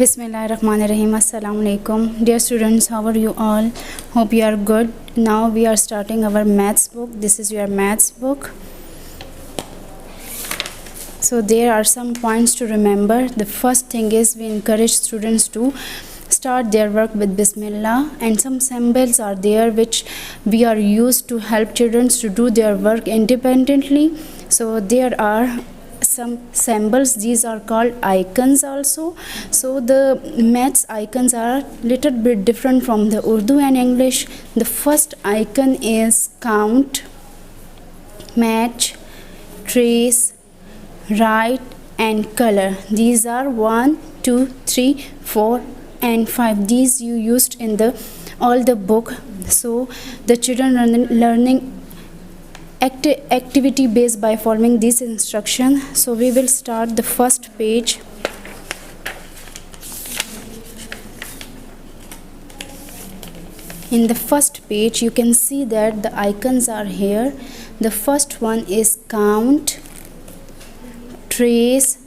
Bismillahirrahmanirrahim. Assalamu alaikum. Dear students, how are you all? Hope you are good. Now we are starting our maths book. This is your maths book. So there are some points to remember. The first thing is we encourage students to start their work with Bismillah, and some symbols are there which we are used to help children to do their work independently. So there are some symbols, these are called icons also. So the maths icons are little bit different from the Urdu and English. The first icon is count, match, trace, write and color. These are 1, 2, 3, 4 and 5. These you used in the all the book. So the children are learning activity based by following this instruction. So we will start the first page. In the first page you can see that the icons are here. The first one is count, trace,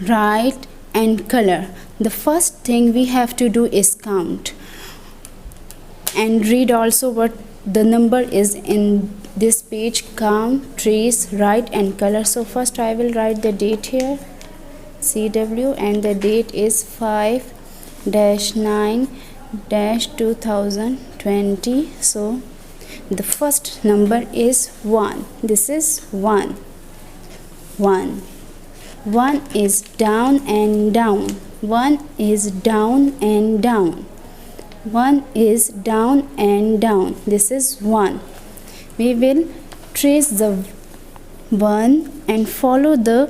write and color. The first thing we have to do is count and read also what the number is in this page. Count, trace, write and color. So first I will write the date here, CW, and the date is 5-9-2020. So the first number is 1. This is 1. 1 is down and down. 1 is down and down. 1 is down and down. This is 1. We will trace the 1 and follow the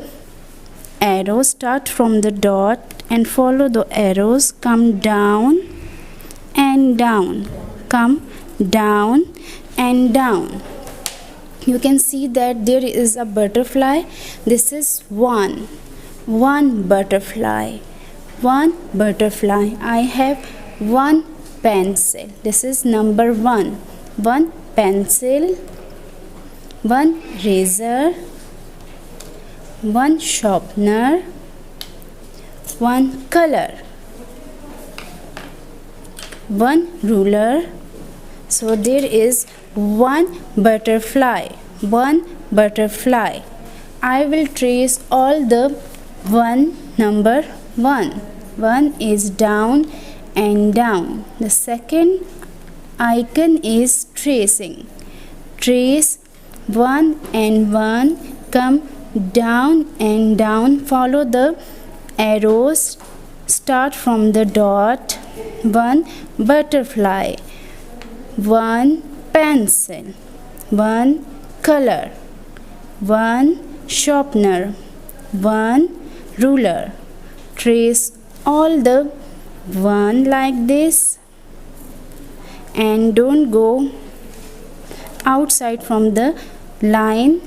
arrow. Start from the dot and follow the arrows. Come down and down. Come down and down. You can see that there is a butterfly. This is 1. 1 butterfly. 1 butterfly. I have 1 pencil. This is number 1. 1 pencil, 1 razor, 1 sharpener, 1 color, 1 ruler. So there is 1 butterfly. 1 butterfly. I will trace all the 1 number 1. 1 is down and down. The second icon is tracing. Trace 1 and 1. Come down and down. Follow the arrows. Start from the dot. 1 butterfly. 1 pencil. 1 color. 1 sharpener. 1 ruler. Trace all the 1 like this and don't go outside from the line.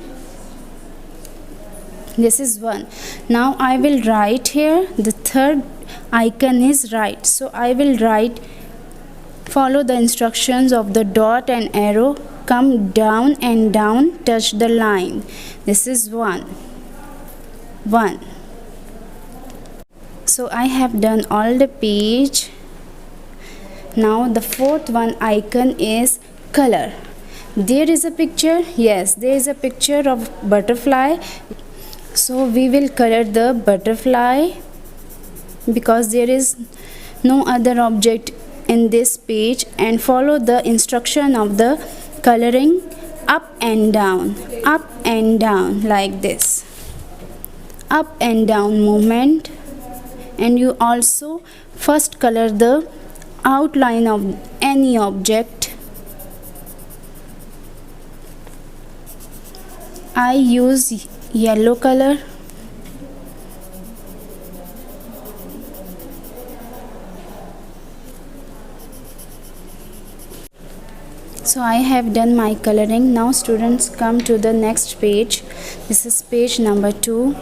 This is 1. Now I will write here. The third icon is write. So I will write, follow the instructions of the dot and arrow. Come down and down, touch the line. This is 1. 1. So I have done all the page. Now the fourth one icon is color. There is a picture. Yes, there is a picture of butterfly. So we will color the butterfly because there is no other object in this page, and follow the instruction of the coloring up and down like this. Up and down movement. And you also first color the outline of any object. I use yellow color. So I have done my coloring. Now students, come to the next page. This is page number 2.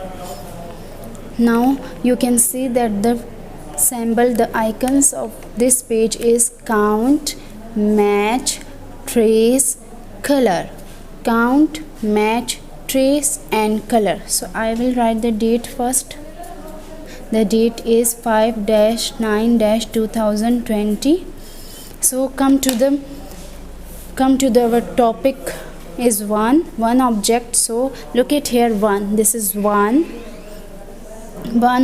Now you can see that the symbol, the icons of this page is count, match, trace, color. Count, match, trace and color. So I will write the date first. The date is 5-9-2020. So come to our topic is one object. So look at here, one. This is one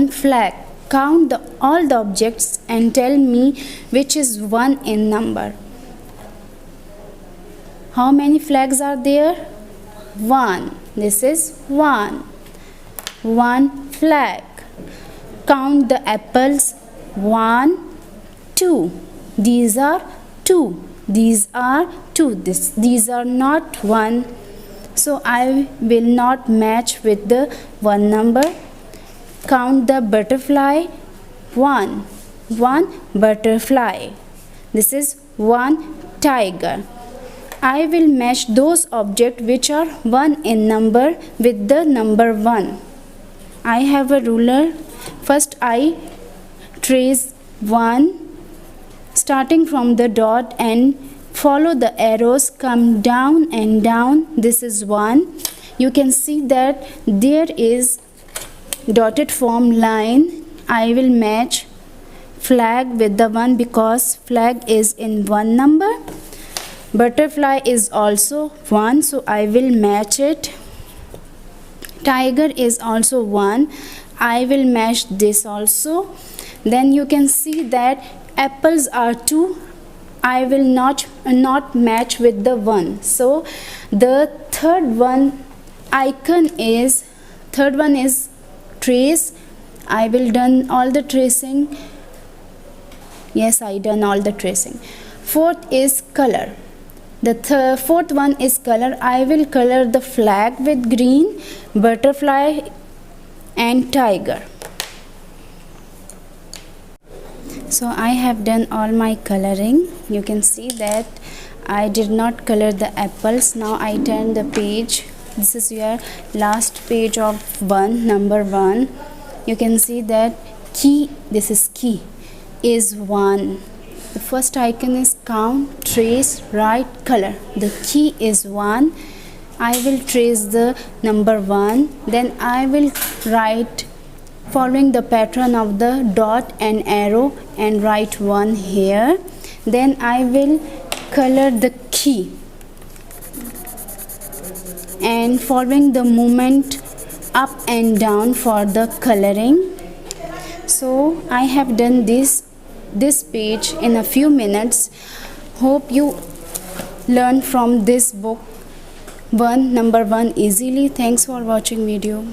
flag. Count all the objects and tell me which is one in number. How many flags are there? One. This is one flag. Count the apples. 1, 2. These are 2. These are 2. These are not 1. So I will not match with the one number. Count the butterfly. 1 butterfly. This is one tiger. I will match those objects which are 1 in number with the number 1. I have a ruler. First I trace 1 starting from the dot and follow the arrows, come down and down. This is 1. You can see that there is dotted form line. I will match flag with the 1 because flag is in one number. Butterfly is also 1, so I will match it. Tiger is also 1. I will match this also. Then you can see that apples are 2. I will not match with the 1. So the third one is trace. I will done all the tracing. Yes, I done all the tracing. Fourth is color. The fourth one is color. I will color the flag with green, butterfly and tiger. So I have done all my coloring. You can see that I did not color the apples. Now I turn the page. This is your last page of number 1. You can see that key, this is key, is 1. The first icon is count, trace, write, color. The key is 1. I will trace the number 1. Then I will write following the pattern of the dot and arrow and write 1 here. Then I will color the key and following the movement up and down for the coloring. So I have done this page in a few minutes. Hope you learn from this book number 1 easily. Thanks for watching video.